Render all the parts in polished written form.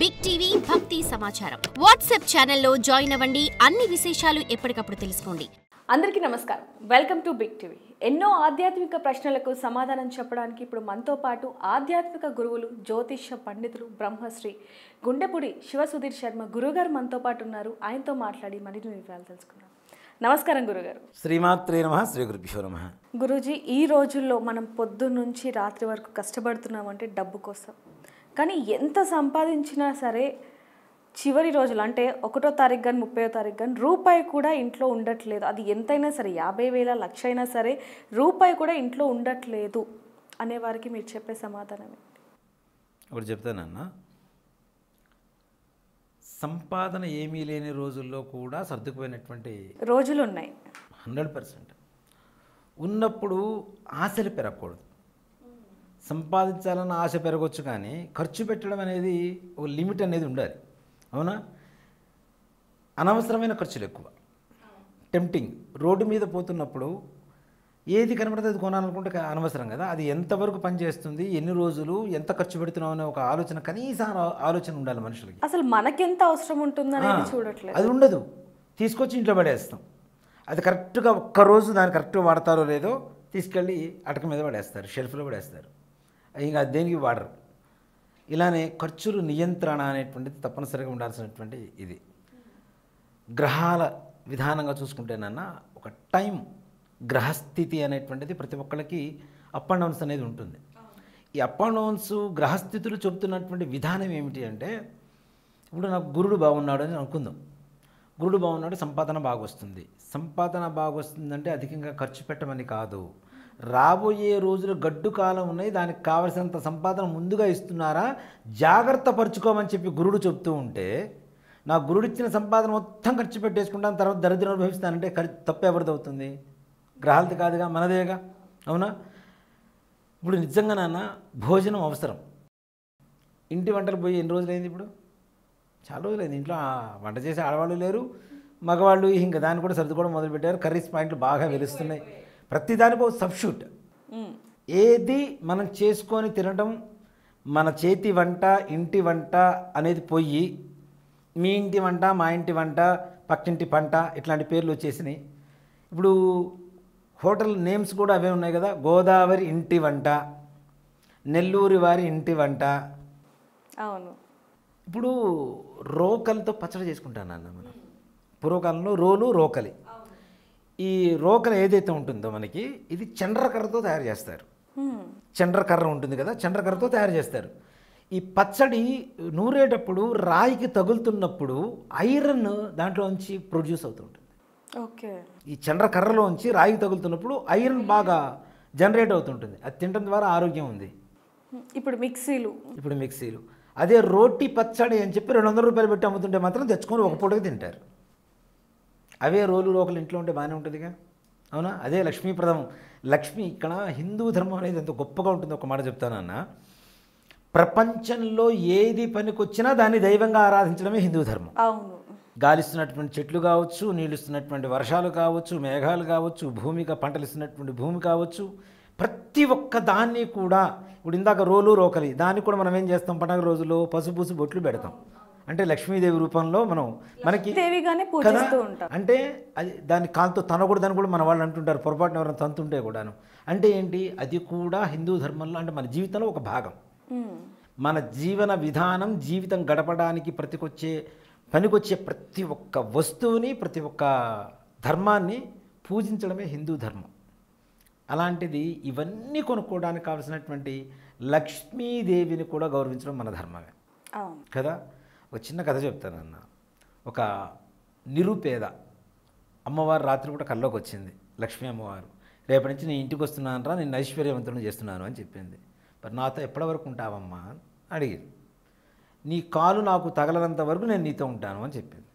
Big TV భక్తి సమాచారం WhatsApp ఛానల్లో జాయిన్ అవ్వండి. అన్ని విశేషాలు ఎప్పటికప్పుడు తెలుసుకోండి. అందరికీ నమస్కారం. Welcome to big TV. ఎన్నో ఆధ్యాత్మిక ప్రశ్నలకు సమాధానం చెప్పడానికి ఇప్పుడు మనతో పాటు ఆధ్యాత్మిక గురువులు, జ్యోతిష్య పండితులు, బ్రహ్మశ్రీ గుండెపూడి శివసుధీర్ శర్మ గురుగారు మనతో పాటు ఉన్నారు. ఆయనతో మాట్లాడి మరిన్ని వివరాలు తెలుసుకుందాం. నమస్కారం గురుగారు. శ్రీమాత్రే నమః. శ్రీ గురుభ్యో నమః. గురూజీ, ఈ రోజుల్లో మనం పొద్దున్న నుంచి రాత్రి వరకు కష్టపడుతున్నామంటే డబ్బు కోసం. కానీ ఎంత సంపాదించినా సరే చివరి రోజులు అంటే 1వ తారీఖు కానీ 30వ తారీఖు కానీ రూపాయి కూడా ఇంట్లో ఉండట్లేదు. అది ఎంతైనా సరే 50,000 లక్ష అయినా సరే రూపాయి కూడా ఇంట్లో ఉండట్లేదు అనేవారికి మీరు చెప్పే సమాధానం ఏంటి? ఒకటి చెప్తానన్నా, సంపాదన ఏమీ లేని రోజుల్లో కూడా సర్దుకుపోయినటువంటి రోజులు ఉన్నాయి. 100% ఉన్నప్పుడు ఆశలు పెరగకూడదు. సంపాదించాలన్న ఆశ పెరగవచ్చు, కానీ ఖర్చు పెట్టడం అనేది ఒక లిమిట్ అనేది ఉండాలి. అవునా? అనవసరమైన ఖర్చులు ఎక్కువ, టెంప్టింగ్. రోడ్డు మీద పోతున్నప్పుడు ఏది కనబడితే అది కొనాలనుకుంటే అనవసరం కదా. అది ఎంతవరకు పనిచేస్తుంది, ఎన్ని రోజులు, ఎంత ఖర్చు పెడుతున్నాం అనే ఒక ఆలోచన, కనీసం ఆలోచన ఉండాలి మనుషులకి. అసలు మనకెంత అవసరం ఉంటుందనేది చూడట్లేదు. అది ఉండదు, తీసుకొచ్చి ఇంట్లో పడేస్తాం. అది కరెక్ట్గా ఒక్కరోజు దాన్ని కరెక్ట్గా వాడతారో లేదో తీసుకెళ్ళి అటక మీద పడేస్తారు, షెల్ఫ్లో పడేస్తారు. ఇంకా దేనికి వాడరు. ఇలానే ఖర్చులు నియంత్రణ అనేటువంటిది తప్పనిసరిగా ఉండాల్సినటువంటి ఇది. గ్రహాల విధానంగా చూసుకుంటేనన్నా ఒక టైం, గ్రహస్థితి అనేటువంటిది ప్రతి ఒక్కళ్ళకి అప్ అండ్ డౌన్స్ అనేది ఉంటుంది. ఈ అప్ అండ్ డౌన్స్ గ్రహస్థితులు చెబుతున్నటువంటి విధానం ఏమిటి అంటే, ఇప్పుడు నాకు గురుడు బాగున్నాడు అని అనుకుందాం. గురుడు బాగున్నాడు, సంపాదన బాగా వస్తుంది. సంపాదన బాగా వస్తుందంటే అధికంగా ఖర్చు పెట్టమని కాదు. రాబోయే రోజులు గడ్డు కాలం ఉన్నాయి, దానికి కావలసినంత సంపాదన ముందుగా ఇస్తున్నారా, జాగ్రత్త పరుచుకోమని చెప్పి గురుడు చెప్తూ ఉంటే, నా గురుడు ఇచ్చిన సంపాదన మొత్తం ఖర్చు పెట్టేసుకుంటాను, తర్వాత దరిద్రం అనుభవిస్తానంటే తప్పు ఎవరిది అవుతుంది? గ్రహాలది కాదుగా, మనదేగా. అవునా? ఇప్పుడు నిజంగా నాన్న భోజనం అవసరం. ఇంటి వంటలు పోయి ఎన్ని రోజులైంది? ఇప్పుడు చాలా రోజులైంది. ఇంట్లో వంట చేసే ఆడవాళ్ళు లేరు, మగవాళ్ళు ఇంకా దాన్ని కూడా సర్దుకోవడం మొదలుపెట్టారు. కర్రీస్ పాయింట్లు బాగా వెలుస్తున్నాయి. ప్రతిదానికి ఒక సబ్స్టిట్యూట్. ఏది మనం చేసుకొని తినడం, మన చేతి వంట, ఇంటి వంట అనేది పోయి మీ ఇంటి వంట, మా ఇంటి వంట, పక్కింటి పంట ఇట్లాంటి పేర్లు వచ్చేసినాయి. ఇప్పుడు హోటల్ నేమ్స్ కూడా అవే ఉన్నాయి కదా. గోదావరి ఇంటి వంట, నెల్లూరి వారి ఇంటి వంట. అవును. ఇప్పుడు రోకలితో పచ్చడి చేసుకుంటాను అన్న మనం. పూర్వకాలంలో రోలు, రోకలి. ఈ రోకలి ఏదైతే ఉంటుందో మనకి, ఇది చండ్రకర్రతో తయారు చేస్తారు. చండ్రకర్ర ఉంటుంది కదా, చండ్రకర్రతో తయారు చేస్తారు. ఈ పచ్చడి నూరేటప్పుడు రాయికి తగులుతున్నప్పుడు ఐరన్ దాంట్లోంచి ప్రొడ్యూస్ అవుతుంటుంది. ఓకే. ఈ చండ్రకర్రలోంచి రాయికి తగులుతున్నప్పుడు ఐరన్ బాగా జనరేట్ అవుతుంటుంది. అది తినడం ద్వారా ఆరోగ్యం ఉంది. ఇప్పుడు మిక్సీలు అదే రోటి పచ్చడి అని చెప్పి 200 రూపాయలు పెట్టి అమ్ముతుంటే మాత్రం తెచ్చుకొని ఒక పూటకి తింటారు. అవే రోలు, రోకలు ఇంట్లో ఉంటే బాగానే ఉంటుందిగా. అవునా? అదే లక్ష్మీప్రదం. లక్ష్మి ఇక్కడ హిందూ ధర్మం అనేది ఎంత గొప్పగా ఉంటుందో ఒక మాట చెప్తానన్న. ప్రపంచంలో ఏది పనికొచ్చినా దాన్ని దైవంగా ఆరాధించడమే హిందూ ధర్మం. అవును. గాలిస్తున్నటువంటి చెట్లు కావచ్చు, నీళ్ళు ఇస్తున్నటువంటి వర్షాలు కావచ్చు, మేఘాలు కావచ్చు, భూమిగా పంటలు ఇస్తున్నటువంటి భూమి కావచ్చు, ప్రతి ఒక్క దాన్ని కూడా. ఇప్పుడు ఇందాక రోలు, రోకలి, దాన్ని కూడా మనం ఏం చేస్తాం? పండుగ రోజుల్లో పసుపూసి బొట్లు పెడతాం. అంటే లక్ష్మీదేవి రూపంలో మనకి కదా. అంటే అది దాన్ని కాలుతో తనకూడదని కూడా మన వాళ్ళు అంటుంటారు, పొరపాటున ఎవరైనా తంతుంటే కూడాను. అంటే ఏంటి? అది కూడా హిందూ ధర్మంలో, అంటే మన జీవితంలో ఒక భాగం. మన జీవన విధానం, జీవితం గడపడానికి పనికొచ్చే ప్రతి ఒక్క వస్తువుని, ప్రతి ఒక్క ధర్మాన్ని పూజించడమే హిందూ ధర్మం. అలాంటిది ఇవన్నీ కొనుక్కోవడానికి కావాల్సినటువంటి లక్ష్మీదేవిని కూడా గౌరవించడం మన ధర్మమే కదా. ఒక చిన్న కథ చెప్తానన్న. ఒక నిరుపేద అమ్మవారు రాత్రి కూడా కల్లోకి వచ్చింది. లక్ష్మీ అమ్మవారు, రేపటి నుంచి నేను ఇంటికి వస్తున్నాను రా, నేను ఐశ్వర్యవంతులను చేస్తున్నాను అని చెప్పింది. మరి నాతో ఎప్పటి వరకు ఉంటావమ్మా అని అడిగింది. నీ కాలు నాకు తగలనంత వరకు నేను నీతో ఉంటాను అని చెప్పింది.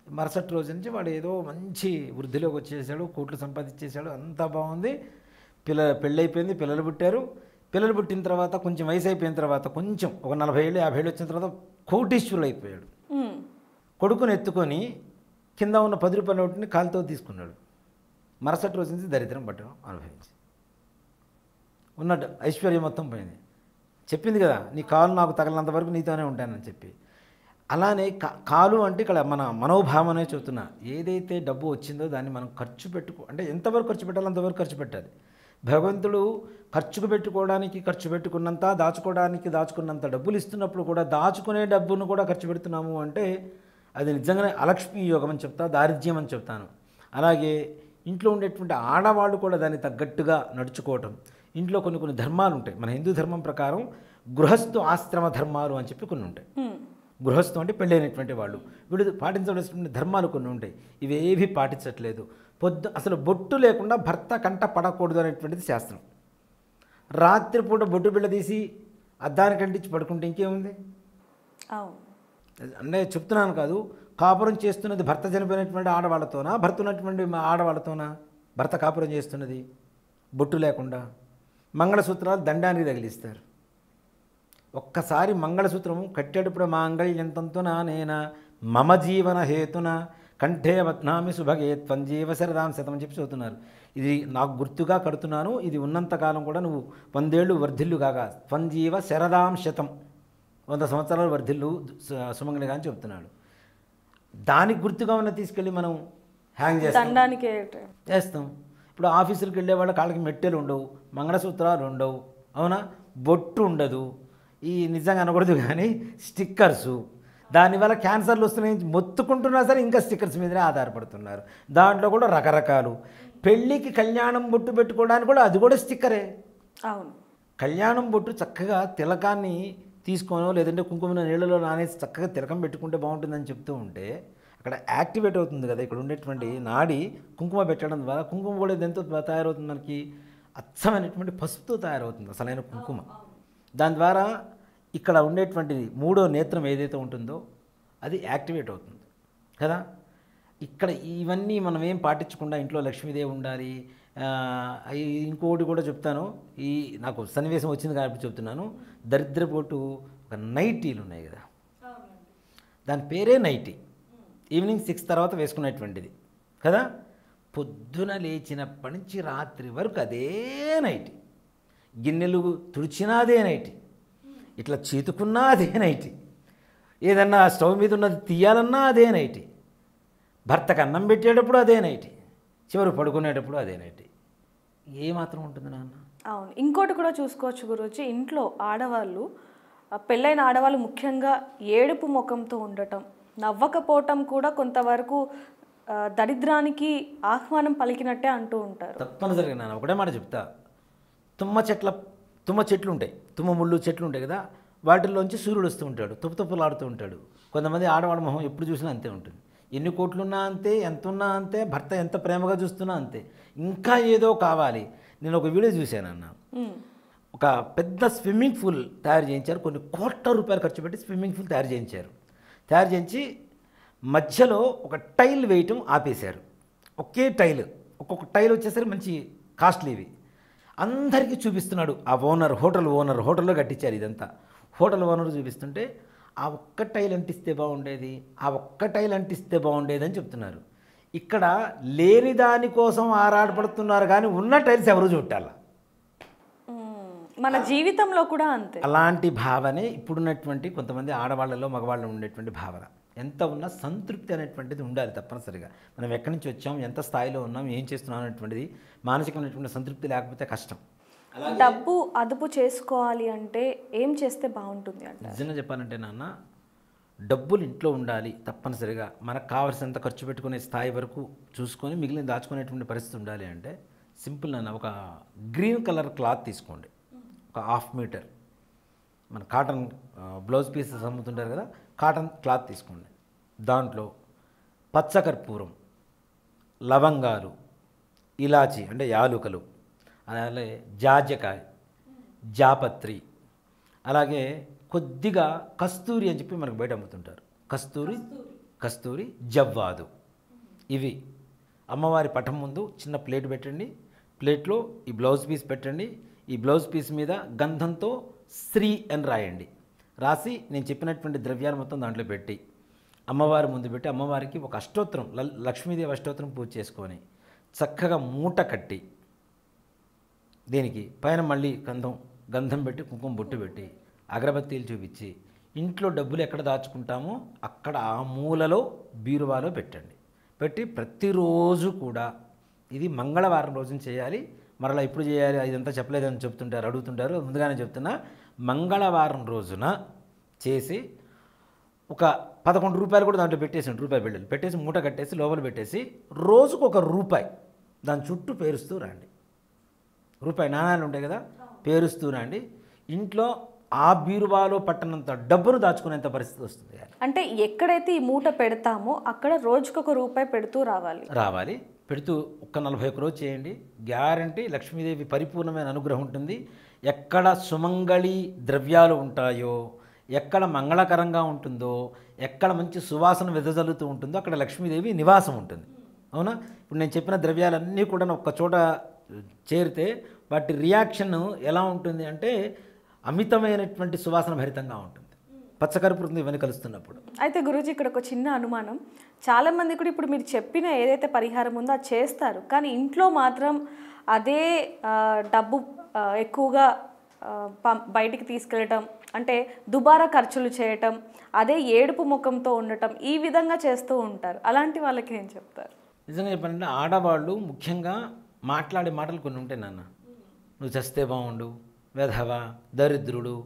మరుసటి రోజు నుంచి వాడు ఏదో మంచి వృద్ధిలోకి వచ్చేసాడు, కోట్లు సంపాదించేశాడు, అంతా బాగుంది. పెళ్ళైపోయింది, పిల్లలు పుట్టారు. పిల్లలు పుట్టిన తర్వాత కొంచెం వయసు అయిపోయిన తర్వాత, కొంచెం ఒక 40 ఏళ్ళు 50 ఏళ్ళు వచ్చిన తర్వాత కోటీశ్వరుడు అయిపోయాడు. కొడుకుని ఎత్తుకొని కింద ఉన్న 10 రూపాయల నోటుని కాలుతో తీసుకున్నాడు. మరుసటి రోజు నుంచి దరిద్రం పట్టడం అనుభవించి ఉన్నట్టు ఐశ్వర్యం మొత్తం పోయింది. చెప్పింది కదా, నీ కాలు నాకు తగలనంత వరకు నీతోనే ఉంటానని చెప్పి. అలానే కాలు అంటే ఇక్కడ మన మనోభావనే చెబుతున్నా. ఏదైతే డబ్బు వచ్చిందో దాన్ని మనం ఖర్చు అంటే ఎంతవరకు ఖర్చు పెట్టాలో అంతవరకు ఖర్చు పెట్టాలి. భగవంతుడు ఖర్చుకు పెట్టుకోవడానికి ఖర్చు పెట్టుకున్నంత, దాచుకోవడానికి దాచుకున్నంత డబ్బులు ఇస్తున్నప్పుడు కూడా దాచుకునే డబ్బును కూడా ఖర్చు పెడుతున్నాము అంటే అది నిజంగానే అలక్ష్మీ యోగం అని చెప్తా, దారిద్ర్యం అని చెప్తాను. అలాగే ఇంట్లో ఉండేటువంటి ఆడవాళ్ళు కూడా దాన్ని తగ్గట్టుగా నడుచుకోవటం. ఇంట్లో కొన్ని కొన్ని ధర్మాలు ఉంటాయి. మన హిందూ ధర్మం ప్రకారం గృహస్థు ఆశ్రమ ధర్మాలు అని చెప్పి కొన్ని ఉంటాయి. గృహస్థం అంటే పెళ్ళైనటువంటి వాళ్ళు వీడు పాటించవలసినటువంటి ధర్మాలు కొన్ని ఉంటాయి. ఇవేవి పాటించట్లేదు. అసలు బొట్టు లేకుండా భర్త కంట పడకూడదు అనేటువంటిది శాస్త్రం. రాత్రిపూట బొట్టు బిళ్ళ తీసి అద్దానికి అంటించి పడుకుంటే ఇంకేముంది? అంటే చెప్తున్నాను కాదు, కాపురం చేస్తున్నది భర్త చనిపోయినటువంటి ఆడవాళ్ళతోనా, భర్త ఉన్నటువంటి ఆడవాళ్ళతోనా? భర్త కాపురం చేస్తున్నది బొట్టు లేకుండా. మంగళసూత్రాలు దండానికి తగిలిస్తారు. ఒక్కసారి మంగళసూత్రము కట్టేటప్పుడు మాంగళ్యంతంతున నేనా మమ జీవన హేతున కంఠే వత్నామి సుభగే త్వంజీవ శరదాం శతం అని చెప్పి చదువుతున్నారు. ఇది నాకు గుర్తుగా కడుతున్నాను, ఇది ఉన్నంతకాలం కూడా నువ్వు 100 ఏళ్ళు వర్ధిల్లు కాగా త్వంజీవ శరదాం శతం, 100 సంవత్సరాలు వర్ధిల్లు సుమంగళిగా అని చెప్తున్నాడు. దానికి గుర్తుగా ఉన్న తీసుకెళ్ళి మనం హ్యాంగ్ చేస్తాం. ఇప్పుడు ఆఫీసులకు వెళ్ళే వాళ్ళ కాళ్ళకి మెట్టెలు ఉండవు, మంగళసూత్రాలు ఉండవు, అవునా, బొట్టు ఉండదు. ఈ నిజంగా అనకూడదు కానీ స్టిక్కర్సు, దానివల్ల క్యాన్సర్లు వస్తున్నాయి మొత్తుకుంటున్నా సరే ఇంకా స్టిక్కర్స్ మీదనే ఆధారపడుతున్నారు. దాంట్లో కూడా రకరకాలు. పెళ్ళికి కళ్యాణం బొట్టు పెట్టుకోవడానికి కూడా అది కూడా స్టిక్కరే. అవును, కళ్యాణం బొట్టు చక్కగా తిలకాన్ని తీసుకోనో లేదంటే కుంకుమ నీళ్ళలో నానేసి చక్కగా తిలకం పెట్టుకుంటే బాగుంటుందని చెప్తూ ఉంటే అక్కడ యాక్టివేట్ అవుతుంది కదా. ఇక్కడ ఉండేటువంటి నాడి కుంకుమ పెట్టడం ద్వారా కుంకుమ కూడా ఎంతో తయారవుతుంది, మనకి అచ్చమైనటువంటి పసుపుతో తయారవుతుంది అసలైన కుంకుమ. దాని ద్వారా ఇక్కడ ఉండేటువంటిది 3వ నేత్రం ఏదైతే ఉంటుందో అది యాక్టివేట్ అవుతుంది కదా. ఇక్కడ ఇవన్నీ మనం ఏం పాటించకుండా ఇంట్లో లక్ష్మీదేవి ఉండాలి. ఇంకోటి కూడా చెప్తాను, ఈ నాకు సన్నివేశం వచ్చింది కాబట్టి చెప్తున్నాను. దరిద్రపోటు ఒక నైటీలు ఉన్నాయి కదా, దాని పేరే నైటీ. ఈవినింగ్ 6 తర్వాత వేసుకునేటువంటిది కదా. పొద్దున లేచినప్పటి నుంచి రాత్రి వరకు అదే నైటీ. గిన్నెలు తుడిచినా అదే నైటీ, ఇట్లా చీతుకున్నా అదే నైటీ, ఏదన్నా స్టవ్ మీద ఉన్నది తీయాలన్నా అదే నైటీ, భర్తకు అన్నం పెట్టేటప్పుడు అదే నైటీ, చివరి పడుకునేటప్పుడు అదే నైటీ. ఏమాత్రం ఉంటుంది నాన్న? అవును, ఇంకోటి కూడా చూసుకోవచ్చు గురూజీ. ఇంట్లో ఆడవాళ్ళు, పెళ్ళైన ఆడవాళ్ళు ముఖ్యంగా ఏడుపు ముఖంతో ఉండటం, నవ్వకపోవటం కూడా కొంతవరకు దరిద్రానికి ఆహ్వానం పలికినట్టే అంటూ ఉంటారు. తప్పనిసరిగా నాన్న ఒకటే మాట చెప్తా. తుమ్మ చెట్లు ఉంటాయి, తుమ్మ ముళ్ళు చెట్లు ఉంటాయి కదా, వాటిల్లోంచి సూర్యుడు వస్తూ ఉంటాడు, తుప్పులాడుతూ ఉంటాడు. కొంతమంది ఆడవాళ్ళ మొహం ఎప్పుడు చూసినా అంతే ఉంటుంది. ఎన్ని కోట్లున్నా అంతే, ఎంత ఉన్నా అంతే, భర్త ఎంత ప్రేమగా చూస్తున్నా అంతే, ఇంకా ఏదో కావాలి. నేను ఒక వీడియో చూశానన్న, ఒక పెద్ద స్విమ్మింగ్ పూల్ తయారు చేయించారు. కొన్ని కోట్ల రూపాయలు ఖర్చు పెట్టి స్విమ్మింగ్ పూల్ తయారు చేయించి మధ్యలో ఒక టైల్ వేయటం ఆపేశారు. ఒకే టైల్, ఒక్కొక్క టైల్ వచ్చేసరికి మంచి కాస్ట్లీవి అందరికీ చూపిస్తున్నాడు. ఆ హోటల్లో కట్టించారు ఇదంతా. హోటల్ ఓనర్ చూపిస్తుంటే ఆ ఒక్క టైల్ అంటిస్తే బాగుండేది అని చెప్తున్నారు. ఇక్కడ లేని దానికోసం ఆరాటపడుతున్నారు కానీ ఉన్న టైల్స్ ఎవరు చుట్టాల. మన జీవితంలో కూడా అంతే. అలాంటి భావనే ఇప్పుడున్నటువంటి కొంతమంది ఆడవాళ్ళలో మగవాళ్ళు ఉండేటువంటి భావన. ఎంత ఉన్నా సంతృప్తి అనేటువంటిది ఉండాలి తప్పనిసరిగా. మనం ఎక్కడి నుంచి వచ్చాం, ఎంత స్థాయిలో ఉన్నాం, ఏం చేస్తున్నాం అనేటువంటిది మానసికమైనటువంటి సంతృప్తి లేకపోతే కష్టం. డబ్బు అదుపు చేసుకోవాలి అంటే ఏం చేస్తే బాగుంటుంది అంటే? నిజంగా చెప్పాలంటే నాన్న, డబ్బులు ఇంట్లో ఉండాలి తప్పనిసరిగా. మనకు కావాల్సినంత ఖర్చు పెట్టుకునే స్థాయి వరకు చూసుకొని మిగిలిన దాచుకునేటువంటి పరిస్థితి ఉండాలి అంటే సింపుల్ నాన్న. ఒక గ్రీన్ కలర్ క్లాత్ తీసుకోండి, ఒక 1/2 మీటర్. మన కాటన్ బ్లౌజ్ పీసెస్ అమ్ముతుంటారు కదా, కాటన్ క్లాత్ తీసుకోండి. దాంట్లో పచ్చకర్పూరం, లవంగాలు, ఇలాచి అంటే యాలుకలు, అలాగే జాజ్యకాయ, జాపత్రి, అలాగే కొద్దిగా కస్తూరి అని చెప్పి మనకు బయట అమ్ముతుంటారు. కస్తూరి, జవ్వాదు. ఇవి అమ్మవారి పటం ముందు చిన్న ప్లేట్ పెట్టండి. ప్లేట్లో ఈ బ్లౌజ్ పీస్ పెట్టండి. ఈ బ్లౌజ్ పీస్ మీద గంధంతో శ్రీ అని రాయండి. రాసి నేను చెప్పినటువంటి ద్రవ్యాలు మొత్తం దాంట్లో పెట్టి అమ్మవారి ముందు పెట్టి అమ్మవారికి ఒక అష్టోత్తరం, లక్ష్మీదేవి అష్టోత్తరం పూజ చేసుకొని చక్కగా మూట కట్టి దీనికి పైన మళ్ళీ గంధం పెట్టి కుంకుమ బొట్టు పెట్టి అగరబత్తీలు చూపించి ఇంట్లో డబ్బులు ఎక్కడ దాచుకుంటామో అక్కడ ఆ మూలలో బీరువాలో పెట్టండి. పెట్టి ప్రతిరోజు కూడా ఇది మంగళవారం రోజున చేయాలి. మరలా ఎప్పుడు చేయాలి ఇదంతా చెప్పలేదని చెప్తుంటారు, అడుగుతుంటారు. ముందుగానే చెప్తున్నా, మంగళవారం రోజున చేసి ఒక 11 రూపాయలు కూడా దాంట్లో పెట్టేసి రూపాయి బిళ్ళలు పెట్టేసి మూట కట్టేసి లోపల పెట్టేసి రోజుకు ₹1 దాని చుట్టూ పేరుస్తూ రండి. రూపాయి నాణాలు ఉంటాయి కదా, పేరుస్తూ రండి. ఇంట్లో ఆ బీరువాలో పట్టనంత డబ్బును దాచుకునేంత పరిస్థితి వస్తుంది. అంటే ఎక్కడైతే ఈ మూట పెడతామో అక్కడ రోజుకు ₹1 పెడుతూ రావాలి. పెడుతూ ఒక్క 41 రోజు చేయండి. గ్యారంటీ లక్ష్మీదేవి పరిపూర్ణమైన అనుగ్రహం ఉంటుంది. ఎక్కడ సుమంగళి ద్రవ్యాలు ఉంటాయో, ఎక్కడ మంగళకరంగా ఉంటుందో, ఎక్కడ మంచి సువాసన వెదజల్లుతూ ఉంటుందో అక్కడ లక్ష్మీదేవి నివాసం ఉంటుంది. అవునా? ఇప్పుడు నేను చెప్పిన ద్రవ్యాలన్నీ కూడా ఒక్క చోట చేరితే వాటి రియాక్షన్ ఎలా ఉంటుంది అంటే అమితమైనటువంటి సువాసన భరితంగా ఉంటుంది. పచ్చకర్పూరం ఇవన్నీ కలుస్తున్నప్పుడు. అయితే గురూజీ ఇక్కడ ఒక చిన్న అనుమానం, చాలామంది కూడా ఇప్పుడు మీరు చెప్పిన ఏదైతే పరిహారం ఉందో అది చేస్తారు, కానీ ఇంట్లో మాత్రం అదే డబ్బు ఎక్కువగా బయటికి తీసుకెళ్ళటం, అంటే దుబారా ఖర్చులు చేయటం, అదే ఏడుపు ముఖంతో ఉండటం, ఈ విధంగా చేస్తూ ఉంటారు. అలాంటి వాళ్ళకి ఏం చెప్తారు? నిజంగా చెప్పాలంటే ఆడవాళ్ళు ముఖ్యంగా మాట్లాడే మాటలు కొన్ని ఉంటాయి. నాన్న, నువ్వు చస్తే బాగుండు, వెధవ, దరిద్రుడు,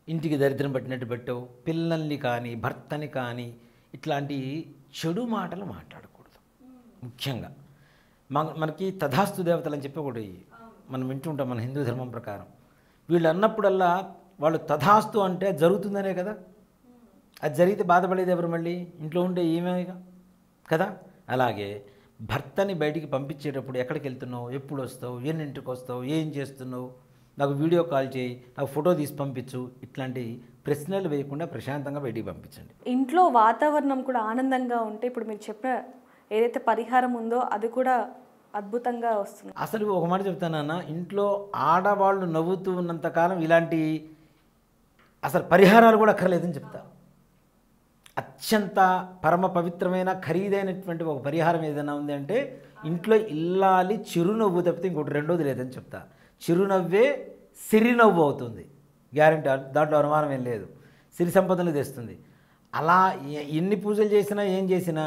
ఇంటికి దరిద్రం పెట్టినట్టు పెట్టావు, పిల్లల్ని కానీ భర్తని కానీ ఇట్లాంటి చెడు మాటలు మాట్లాడకూడదు. ముఖ్యంగా మనకి తథాస్తు దేవతలు అని చెప్పి ఒకటి మనం వింటుంటాం మన హిందూ ధర్మం ప్రకారం. వీళ్ళు అన్నప్పుడల్లా వాళ్ళు తథాస్తు అంటే జరుగుతుందనే కదా. అది జరిగితే బాధపడేది ఎవరు? మళ్ళీ ఇంట్లో ఉండే ఏమేగా కదా. అలాగే భర్తని బయటికి పంపించేటప్పుడు ఎక్కడికి వెళ్తున్నావు, ఎప్పుడు వస్తావు, ఎన్నింటికి వస్తావు, ఏం చేస్తున్నావు, నాకు వీడియో కాల్ చేయి, నాకు ఫోటో తీసి పంపించు, ఇట్లాంటి ప్రశ్నలు వేయకుండా ప్రశాంతంగా బయటికి పంపించండి. ఇంట్లో వాతావరణం కూడా ఆనందంగా ఉంటే ఇప్పుడు మీరు చెప్పిన ఏదైతే పరిహారం ఉందో అది కూడా అద్భుతంగా వస్తుంది. అసలు ఒక మాట చెప్తానన్న, ఇంట్లో ఆడవాళ్ళు నవ్వుతూ ఉన్నంతకాలం ఇలాంటి అసలు పరిహారాలు కూడా అక్కర్లేదని చెప్తా. అత్యంత పరమ పవిత్రమైన ఖరీదైనటువంటి ఒక పరిహారం ఏదైనా ఉంది అంటే ఇంట్లో ఇల్లాలి చిరునవ్వు తప్పితే ఇంకోటి రెండోది లేదని చెప్తా. చిరునవ్వే సిరినవ్వు అవుతుంది, గ్యారెంటీ. దాంట్లో అనుమానం ఏం లేదు. సిరి సంపదలు తెస్తుంది. అలా ఎన్ని పూజలు చేసినా ఏం చేసినా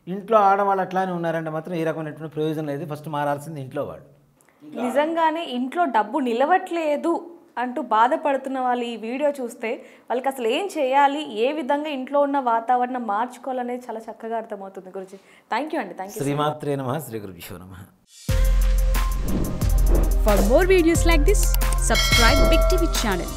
ఇంట్లో ఆడవాళ్ళు అట్లానే ఉన్నారంటే మాత్రం ఏ రకమైనటువంటి ప్రయోజనం లేదు. ఫస్ట్ మారాల్సింది ఇంట్లో వాళ్ళు. నిజంగానే ఇంట్లో డబ్బు నిలవట్లేదు అంటూ బాధపడుతున్న వాళ్ళు ఈ వీడియో చూస్తే వాళ్ళకి అసలు ఏం చేయాలి, ఏ విధంగా ఇంట్లో ఉన్న వాతావరణం మార్చుకోవాలనేది చాలా చక్కగా అర్థమవుతుంది. గురుజీ, థ్యాంక్ యూ అండి. Thank you. శ్రీమాత్రే నమః. శ్రీ గురుభ్యో నమః. For more videos like this, subscribe Big TV channel.